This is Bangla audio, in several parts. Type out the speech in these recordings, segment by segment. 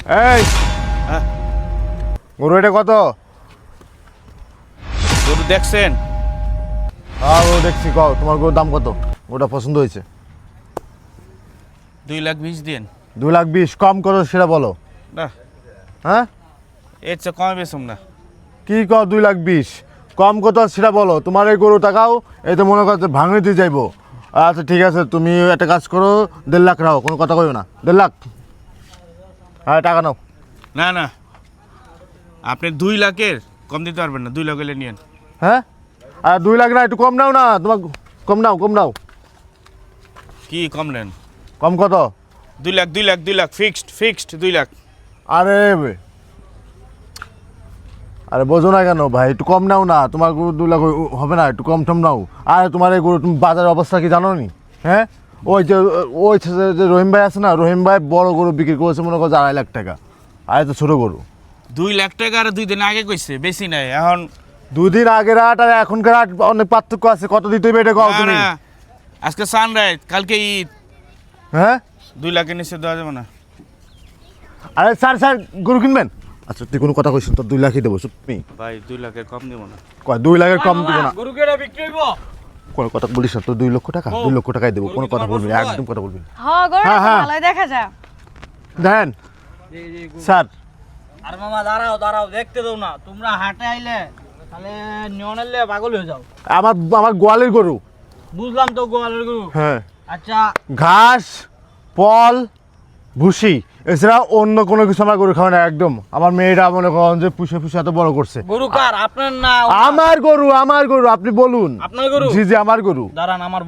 এই গরু এটা কত? গরু দেখছেন? হ্যাঁ গরু দেখছি। কও তোমার গরুর দাম কত? ওটা পছন্দ হয়েছে। 2,20,000 দিন। 2,20,000 কম করো সেটা বলো। না, হ্যাঁ এর চেয়ে কমে বেচুম না। কি কও 2,20,000 কম কত সেটা বলো। তোমার এই গরু টাকাও এই তো মনে করছে ভাঙে দিয়ে যাইবো। আচ্ছা ঠিক আছে, তুমি একটা কাজ করো, 1.5 লাখ রাখো, কোনো কথা কইও না। 1.5 লাখ, হ্যাঁ টাকা নাও। না না, আপনি 2 লাখের কম দিতে পারবেন না। 2 লাখ হলে নিয়েন। হ্যাঁ আর 2 লাখ না, একটু কম নাও না। তোমার কম নাও। কি কম নেন? কম কত? 2 লাখ 2 লাখ ফিক্সড 2 লাখ। আরে আরে বোঝো না কেন ভাই, একটু কম নাও না। তোমার গরু 2 লাখ হবে না, একটু কম টম নাও। আর তোমার এই গরু তুমি বাজারের অবস্থা কি জানো নি? হ্যাঁ ওই যে রহিম ভাই আছে না, রহিম ভাই বড় গরু বিক্রি করেছে মনে করছে 2.5 লাখ টাকা, আর তো ছোটো গরু। 2 লাখ টাকা আর 2 দিন আগে কইছে, বেশি নাই এখন। 2 দিন আগের হাট আর এখনকার হাট অনেক পার্থক্য আছে। কত দিতে হবে এটা কও না তুমি। না, আজকে সানরাইজ, কালকে ঈদ। হ্যাঁ 2 লাখের নিচে দেওয়া যাবে না। আরে স্যার গরু কিনবেন? আচ্ছা তুই কোনো কথা কইছিস তো 2 লাখই দেবো তুমি। ভাই 2 লাখের কম দেবো না। কয় 2 লাখের কম দিব না? গরু কেটে বিক্রি হইব। কোনো কথা বলিস না তো। 2 লক্ষ টাকা, 2 লক্ষ টাকাই দেবো। কোনো কথা বলবি না, একদম কথা বলবি না। হ্যাঁ গরুটা হ্যাঁ, তো হ্যাঁ। ভালোই দেখা যায়। দেখেন স্যার, আর মামা দাঁড়াও দেখতে দাও না। তোমরা হাটে আইলে তাহলে নিয়নেলে পাগল হয়ে যাও। আমার গোয়ালের গরু। বুঝলাম তো গোয়ালের গরু। হ্যাঁ আচ্ছা ঘাস পল ভুসি এছাড়া অন্য কোনো কিছু আমার গরু খাওয়া না একদম। আমার মেয়েরা মনে করেন যে পুষে এত বড় করছে। গরু কার? আপনার না? আমার গরু আপনি বলুন। আপনার গরু? জি আমার গরু। দাঁড়ান, আমার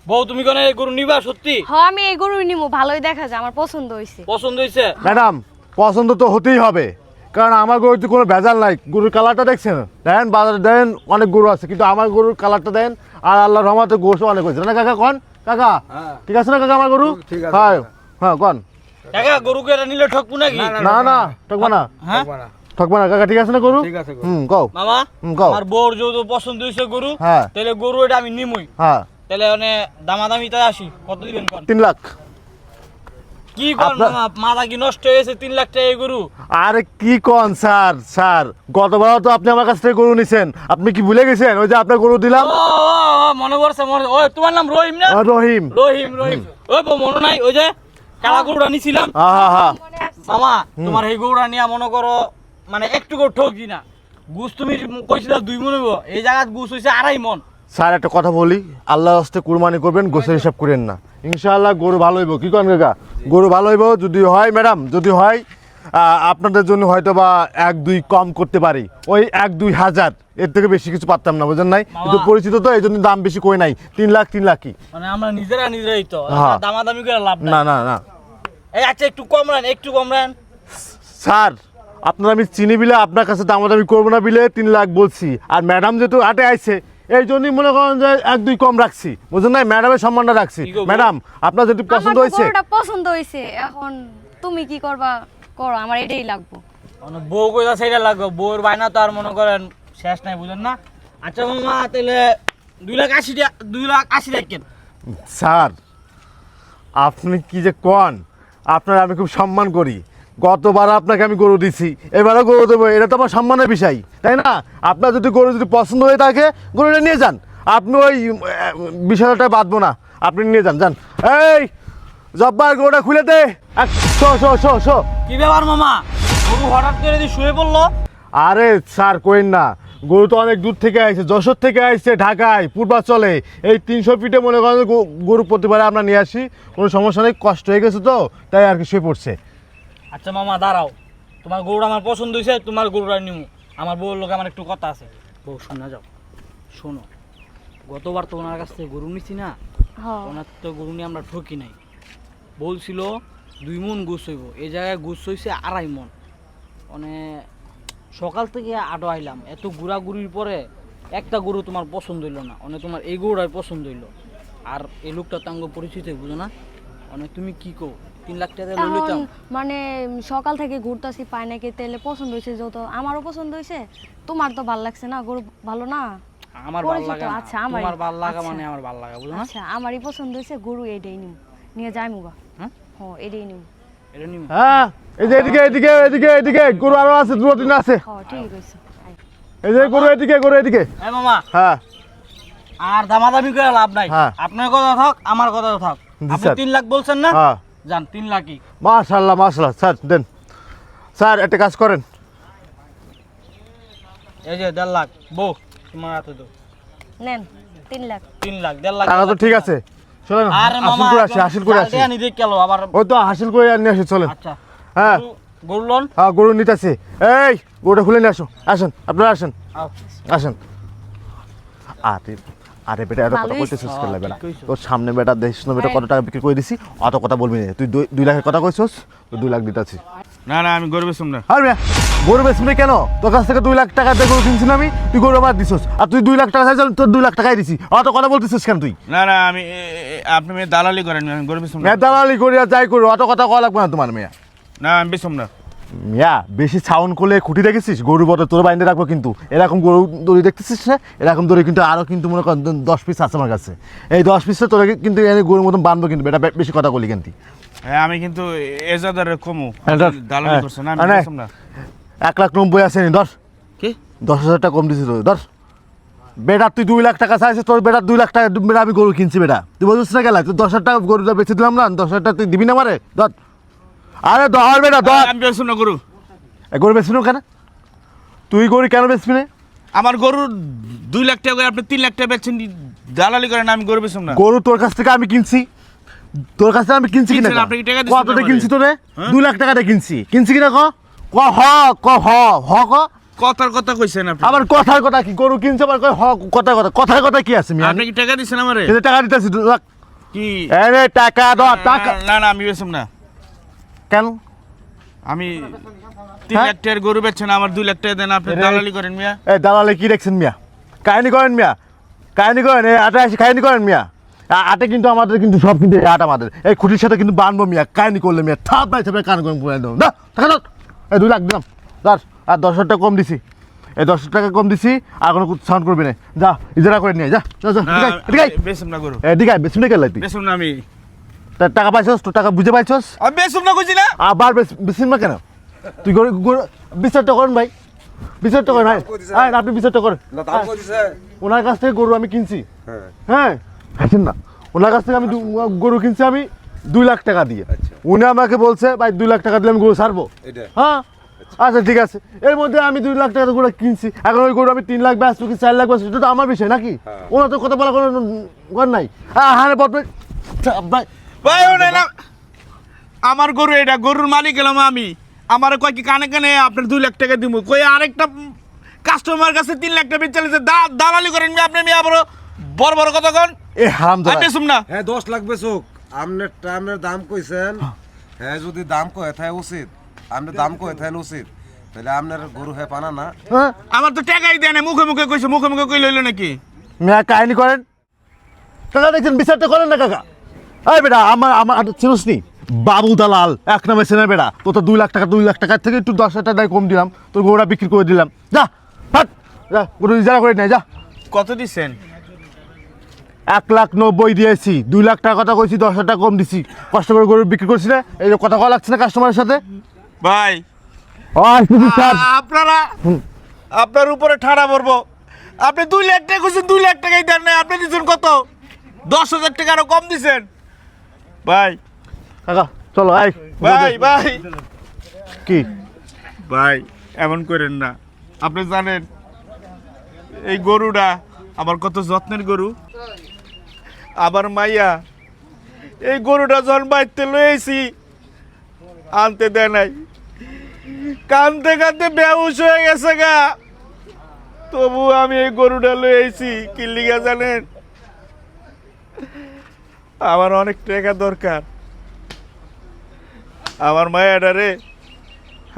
বউ তুমি কোন এই গরু নিবা? সত্যি হ্যাঁ আমি এই গরু নিমু, ভালোই দেখা যায়, আমার পছন্দ হইছে। পছন্দ হয়েছে? ম্যাডাম পছন্দ তো হতেই হবে, কারণ আমার গরুতে কোনো ভেজাল নাই। গরুর কালারটা দেখছেন? দেখেন বাজারে দেখেন অনেক গরু আছে, কিন্তু আমার গরুর কালারটা দেন। আর আল্লাহ রহমতে গোশ অনেক হয়েছে না কাকা? কন কাকা ঠিক আছে না কাকা আমার গরু? হ্যাঁ কন কাকা গরু কেটে নিলে ঠকবো নাকি? না ঠকবা না। হ্যাঁ ঠকবা না কাকা, ঠিক আছে না গরু? কও মামা, কও। আমার বউর যেহেতু পছন্দ হয়েছে গরু, হ্যাঁ। তাহলে গরু এটা আমি নিমুই। হ্যাঁ তাহলে মানে দামাদামি তাই আসি। কত দিবেন কোন? 3 লাখ। কি কোন মামা, মাথা কি নষ্ট হয়ে গেছে? 3 লাখ টাকা এই গরু? আরে কি কন স্যার গতবার তো আপনি আমার কাছ থেকে গরু নিছেন, আপনি কি ভুলে গেছেন? ওই যে আপনার গরু দিলাম। ও, মনে পড়ছে ওই তোমার নাম রহিম না? রহিম। ওই বউ মনে নাই? ওই যে কালা গরুটা নিছিলাম। হ্যাঁ মামা তোমার এই গরুটা নিয়ে মনে করো মানে একটু করে ঠকি না। গুছ তুমি কইছিলা 2 মন হইব, এই জায়গায় গুছ হইছে 2.5 মন। স্যার একটা কথা বলি, আল্লাহর হস্তে কুরবানি করবেন, গোছের হিসাব করেন না। ইনশাআল্লাহ গরু ভালো হইব। কি করেন কাকা? গরু ভালো হইব। যদি হয় ম্যাডাম, যদি হয় আপনাদের জন্য হয়তো বা 1-2 কম করতে পারি। ওই 1-2 হাজার, এর থেকে বেশি কিছু পারতাম না, বুঝেন নাই? কিন্তু পরিচিত তো এই জন্য দাম বেশি কই নাই। 3 লাখই। মানে আমরা নিজেরাই তো হ্যাঁ। দামাদামি করে লাভ না নাই। না এই আচ্ছা একটু কম রান। স্যার আপনার আমি চিনি বিলে আপনার কাছে দামাদামি করবো না বিলে 3 লাখ বলছি। আর ম্যাডাম যেহেতু আটে আইছে এই জন্যই মনে করেন যে 1-2 কম রাখছি, বুঝলেন না? ম্যাডামের সম্মানটা রাখছি। কি করবো? ম্যাডাম আপনার যদি আমার পছন্দ তো হয়েছে। গরুটা পছন্দ হইছে, এখন তুমি কি করবা করো, আমার এটাই লাগবে। মানে বউ কইতা সেটা লাগবে। বউর বায়না তো আর মনে করেন শেষ নাই, বুঝেন না? আচ্ছা মামা তাহলে 2,80,000 কেন? স্যার আপনি কি যে কন, আপনার আমি খুব সম্মান করি। গতবার আপনাকে আমি গরু দিছি, এবারও গরু দেবো, এটা তো আমার সম্মানের বিষয়, তাই না? আপনার যদি গরু যদি পছন্দ হয়ে থাকে গরুটা নিয়ে যান। আপনি ওই বিষয়টা বাঁধবো না, আপনি নিয়ে যান। এই জব্বার গরুটা খুলে দে। শো। কি ব্যাপার মামা, গরু হঠাৎ করে দিয়ে শুয়ে পড়লো? আরে স্যার কইন না, গরু তো অনেক দূর থেকে আইছে, যশোর থেকে আইছে ঢাকায় পূর্বাচলে। এই 300 ফিটে মনে করেন গরু প্রতিবারে আমরা নিয়ে আসি, কোনো সমস্যা নেই। কষ্ট হয়ে গেছে তো তাই আর কি শুয়ে পড়ছে। আচ্ছা মামা দাঁড়াও, তোমার গরুটা আমার পছন্দ হয়েছে, তোমার গরুটা নিমু। আমার বউর লোক আমার একটু কথা আছে। বউ শোনা যাও, শোনো, গতবার তো ওনার কাছ থেকে গরু নিছি না, হ্যাঁ ওনার তো গরু নিয়ে আমরা ঠকি নাই। বলছিল 2 মন গুছ হইব, এই জায়গায় গুছ হইছে 2.5 মন। মানে সকাল থেকে আটো আইলাম, এত ঘুরাঘুরির পরে একটা গরু তোমার পছন্দ হইলো না। মানে তোমার এই গরুটাই পছন্দ হইলো। আর এই লোকটা তো আঙ্গ পরিচিত, বুঝো না? মানে তুমি কি কো 3 লাখ টাকা লই লইতাম? মানে সকাল থেকে ঘুরতাছি পাই নাকি, তেলে পছন্দ হয়েছে, যত আমারও পছন্দ হয়েছে। তোমার তো ভালো লাগছে না, গরু ভালো না? আমার ভালো পরিচিত, লাগা না। আচ্ছা, আমারই। তোমার ভালো লাগা আচ্ছা। মানে আমার ভালো লাগা, বুঝো না? আচ্ছা আমারই পছন্দ হয়েছে, গরু এটাই নিম, নিয়ে যাই মুগা। হ্যাঁ এটাই নিম। এটা নিমু হ্যাঁ এই যে এদিকে এদিকে এদিকে এদিকে গরু আরো আছে, 2-3 আছে। হ্যাঁ ঠিক আছে আয়। এই যে গরু এদিকে, গরু এদিকে। এই মামা হ্যাঁ আর দামাদামি করে লাভ নাই, হ্যাঁ। আপনার কথা থাক আমার কথা থাক। জি, আপনি স্যার। 3 লাখ বলছেন না, হ্যাঁ যান 3 লাখই। মাশাআল্লাহ মাশাআল্লাহ। স্যার দেন, স্যার একটা কাজ করেন। এই যে 1.5 লাখ বউ তোমার হাতে দাও। নেন 3 লাখ। 3 লাখ 1.5 লাখ টাকা তো ঠিক আছে, চলেন আরে হাসিল মামা করে আসি, হাসিল করে আসি। জালটা নিতে গেল আবার। ওই তো হাসিল করে নিয়ে আসি, চলেন। আচ্ছা হ্যাঁ গরু লোন হ্যাঁ গরু নিতেছি। এই গরুটা খুলে নিয়ে আসো, আসেন আপনারা আসেন, আও। আসেন। আরে আরে বেটা এত কথা ভালোই বলতেছিস কেন বেটা? ঠিক কইছো। তোর সামনে বেটা দেখিস না বেটা কত টাকা বিক্রি করে দিছি, অত কথা বলবি না। তুই 2 লাখের কথা কইছস, তো 2 লাখ দিতেছি। না না আমি গরু বেচুম না। আর মিয়া গরু বেচবি কেন? তোর কাছ থেকে 2 লাখ টাকা দিয়ে গরু কিনছি না আমি, তুই গরু আবার দিছস। আর তুই 2 লাখ টাকা চাইছিস, তোর 2 লাখ টাকাই দিছি। অত কথা বলতেছিস কেন তুই? না না আমি আপনি মেয়ে দালালি করেন, আমি গরু বেচুম না। মেয়া দালালি করি আর যাই করি, অত কথা কওয়া লাগবে না তোমার মেয়া। না আমি বেচুম না। মিয়া বেশি সাউন্ড করলে খুঁটি দেখেছিস, গরু বড় তোর বাইন্দে রাখবো কিন্তু। এরকম গরু দড়ি দেখতেছিস না, এরকম দড়ি কিন্তু আরও কিন্তু মনে কর 10 পিস আছে আমার কাছে। এই 10 পিসটা তোরা কিন্তু এনে গরুর মতন বাঁধবো কিন্তু। বেটা বেশি কথা বলি কিন্তু। হ্যাঁ আমি কিন্তু এজাদারে কমু, হ্যাঁ, ধর। দালালি হ্যাঁ, করছেন, আমি আরে। বেচুম না। 1,90,000 আছে নি, ধর। কি 10,000 টাকা কম দিছি তোর, ধর। বেটা তুই 2 লাখ টাকা চাইছিস, তোর বেটা 2 লাখ টাকা বেটা আমি গরু কিনছি বেটা। তুই বলছিস না গেলা, তুই 10,000 টাকা গরুটা বেঁচে দিলাম না, 10,000 টাকা তুই দিবি না আমারে? ধর। আরে ধর বেটা ধর। আমি বেচুম না গরু। গরু বেচবি না কেন? তুই গরু কেন বেচবি না? আমার গরু 2 লাখ টাকা করে আপনি 3 লাখ টাকা বেচছেন, দালালি করেন, আমি গরু বেচুম না। গরু তোর কাছ থেকে আমি কিনছি, তোর কাছ থেকে আমি কিনছি কিনা? কিনছেন, আপনি কি টাকা দিচ্ছেন কত দিয়ে আমারে? কিনছি তোরে? হ্যাঁ? 2 লাখ টাকা দিয়ে কিনছি। কিনছি কিনা ক? ক হ ক হ হ ক। কথার কথা কইছেন আপনি। আবার কথার কথা কি? গরু কিনছে আবার কয় হ, কথার কথা, কথার কথা কি আছে মিয়া? আপনি কি টাকা দিচ্ছেন আমারে? এই যে টাকা দিতেছি 2 লাখ। কি আরে টাকা দাও, টাকা না না আমি বেচুম না। কেন? আমি 3 হ্যাঁ? লাখ টাকার গরু বেচছেন, আমার 2 লাখ টাকা দেন, আপনি এরে- দালালি করেন মিয়া। এই দালালে কি দেখছেন মিয়া? কাহিনী করেন মিয়া, কাহিনী করেন। এই আটা এসে কাহিনী করেন মিয়া। আটে কিন্তু আমাদের কিন্তু সব কিন্তু এই আট আমাদের। এই খুঁটির সাথে কিন্তু বানবো মিয়া, কাহিনী করলে মিয়া থাপ ভাই থাপে কান করে পুরাই দেবো। না টাকা দাও। এই 2 লাখ দিলাম, ধর। আর 10,000 টাকা কম দিছি, এই 10,000 টাকা কম দিছি। আর কোনো সাউন্ড করবি না, যা ইজারা করে নিয়ে যা, যা যা। না, এদিকে আয়, বেচুম না গরু, এদিকে আয়, বেশি কেলাই তুই? বেচুম না আমি। টাকা পাইছস, তোর টাকা বুঝে পাইছস? আমি বেচুম না কইছি না। আবার বেশি না কেন? তুই গরু গরু বিচারটা করেন ভাই, বিচারটা করেন ভাই। হ্যাঁ আপনি বিচারটা করেন। না দাম কত দিছে? ওনার কাছ থেকে গরু আমি কিনছি। হ্যাঁ হ্যাঁ হাসেন না, ওনার কাছ থেকে আমি গরু কিনছি আমি 2 লাখ টাকা দিয়ে। আচ্ছা। উনি আমাকে বলছে ভাই 2 লাখ টাকা দিলে আমি গরু ছাড়বো। এটা হ্যাঁ আচ্ছা ঠিক আছে। এর মধ্যে আমি 2 লাখ টাকা গরু কিনছি, এখন ওই গরু আমি 3 লাখ ব্যস্ত কি 4 লাখ ব্যস্ত, এটা তো আমার বিষয় নাকি? হ্যাঁ। ওনার তো কথা বলা কোনো ঘর নাই। হ্যাঁ বদলে ভাই। ভাই ওনে না, আমার গরু, এটা গরুর মালিক এলাম আমি। আমার কয় কি কানে কানে আপনার 2 লাখ টাকা দিব, কই আরেকটা কাস্টমার কাছে 3 লাখ টাকা বেচে দালালি করেন মিয়া আপনি। মিয়া বড় বড় কথা কন, এ হারাম আমি বেচুম না। হ্যাঁ 10 লাখ বেচুক। আপনার দাম কইছেন, হ্যাঁ যদি দাম কয় থাকে উচিত, আপনি দাম কয় থাকে উচিত, তাহলে আপনার গরু হ্যাঁ পানা না। হ্যাঁ আমার তো টাকাই দেয় না, মুখে মুখে কইছে, মুখে মুখে কই লইলো নাকি? মেয়া কাহিনী করেন, কাকা দেখছেন বিচারটা করেন না কাকা। এই বেটা আমার আমার চিনস নি বাবু দালাল এক নামে চেনে বেটা। তো তো 2 লাখ টাকা, 2 লাখ টাকার থেকে একটু 10,000 টাকা কম দিলাম, তোর গরুটা বিক্রি করে দিলাম। যা হাট যা, গরু ইজারা করে নেয় যা। কত দিছেন? 1,90,000 দিয়েছি, 2 লাখ টাকা কথা কইছি, 10,000 টাকা কম দিছি। কষ্ট করে গরু বিক্রি করছি না, এই যে কথা কওয়া লাগছে না কাস্টমারের সাথে। ভাই ও আসতেছি স্যার। আপনারা আপনার উপরে ঠাড়া পড়বো। আপনি 2 লাখ টাকা কইছেন, 2 লাখ টাকাই দেন না, আপনি দিছেন কত? 10,000 টাকা আরো কম দিছেন। ভাই কাকা চলো আয়। ভাই ভাই কি ভাই এমন করেন না। আপনি জানেন এই গরুটা আমার কত যত্নের গরু। আবার মাইয়া এই গরুটা যখন বাইতে লয়েছি আনতে দেয় নাই, কানতে কানতে বেহুশ হয়ে গেছে গা। তবু আমি এই গরুটা লয়েছি কি লিগা জানেন? আমার অনেক টাকা দরকার। আমার মায়াডারে,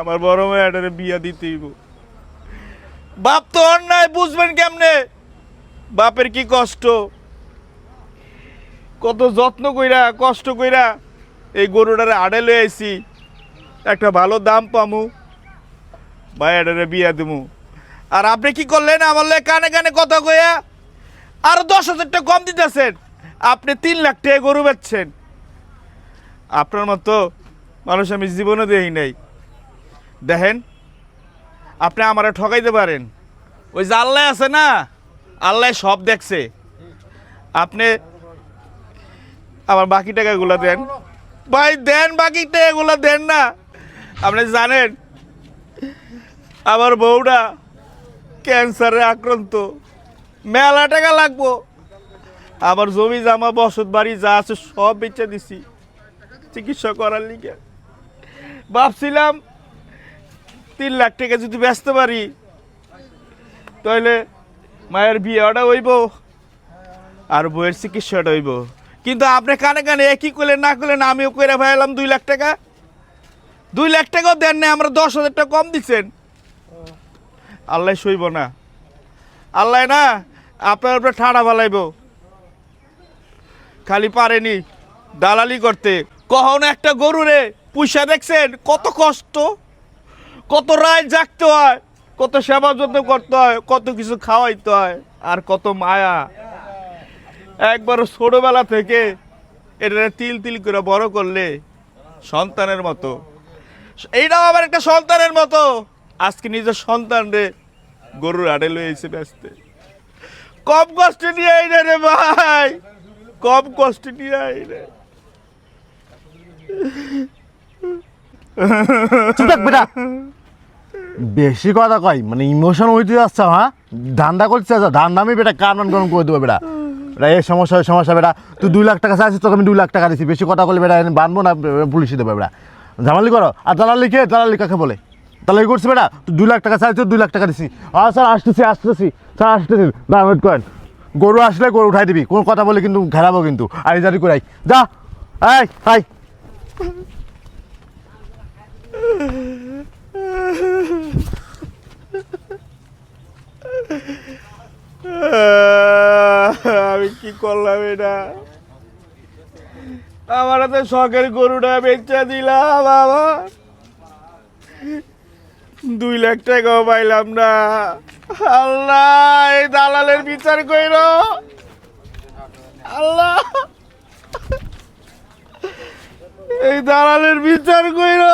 আমার বড় মায়াডারে বিয়া দিতেইব। বাপ তো অন্যায় বুঝবেন কেমনে? বাপের কি কষ্ট, কত যত্ন কইরা কষ্ট কইরা এই গরুটারে আড়ে লয়ে আইছি, একটা ভালো দাম পামু, মায়াডারে বিয়া দিমু। আর আপনি কি করলেন? আমার লগে কানে কানে কথা কইয়া আরো 10,000 টাকা কম দিতেছেন। আপনি 3 লাখ টাকা গরু বেচছেন। আপনার মতো মানুষ আমি জীবনে দেখি নাই। দেখেন, আপনি আমারে ঠকাইতে পারেন, ওই যে আল্লাহ আছে না, আল্লাহ সব দেখছে। আপনি আমার বাকি টাকাগুলো দেন ভাই, দেন বাকি টাকাগুলো দেন না। আপনি জানেন আমার বউটা ক্যান্সারে আক্রান্ত, মেলা টাকা লাগবো। আমার জমি জামা বসত বাড়ি যা আছে সব বেচে দিছি চিকিৎসা করার লিগে। ভাবছিলাম 3 লাখ টাকা যদি বেচতে পারি তাহলে মায়ের বিয়েটা হইব আর বইয়ের চিকিৎসাটা হইব। কিন্তু আপনি কানে কানে একই করলেন না করলেন, আমিও করে ফেলাম 2 লাখ টাকা। 2 লাখ টাকাও দেন না, আমরা 10,000 টাকা কম দিচ্ছেন। আল্লাহ সইব না, আল্লাহ না আপনার উপরে ঠাড়া ফালাইব। খালি পারেনি দালালি করতে। কখনো একটা গরুরে পুষা দেখছেন কত কষ্ট, কত রাত জাগতে হয়, কত সেবা যত্ন করতে হয়, কত কিছু খাওয়াইতে হয়, আর কত মায়া। একবার ছোটবেলা থেকে এটা তিল তিল করে বড় করলে সন্তানের মতো, এইটাও আবার একটা সন্তানের মতো। আজকে নিজের সন্তান রে গরুর আড়ে লইছে ব্যস্তে। কম কষ্ট নিয়ে আইনে রে ভাই, কম কষ্ট নিয়ে আইনে। চুপ থাক বেটা, বেশি কথা কয় মানে ইমোশন হইতে যাচ্ছে। হ্যাঁ, ধান্দা করছে, ধান্দা আমি বেটা কান মান গরম করে দেবো বেটা। বেটা এই সমস্যা ওই সমস্যা বেটা, তুই 2 লাখ টাকা চাইছিস, তোকে আমি 2 লাখ টাকা দিচ্ছি। বেশি কথা বলে বেটা বানবো না, পুলিশে দেবো বেটা। ঝামালি করো। আর দালালি কে? দালালি কাকে বলে? দালালি করছি বেটা। তুই 2 লাখ টাকা চাইছিস, 2 লাখ টাকা দিচ্ছি। হ্যাঁ স্যার আসতেছি স্যার আসতেছি। না ওয়েট করেন, গরু আসলে গরু উঠাই দিবি, কোনো কথা বলে কিন্তু ঘেরাবো কিন্তু। আর জারি করাই যা। এই হাই আমি কি করলাম এটা? আমার তো শখের গরুটা বেচা দিলাম, বাবা 2 লাখ টাকাও পাইলাম না। আল্লাহ, এই দালালের বিচার কইর আল্লাহ, এই দালালের বিচার কইর।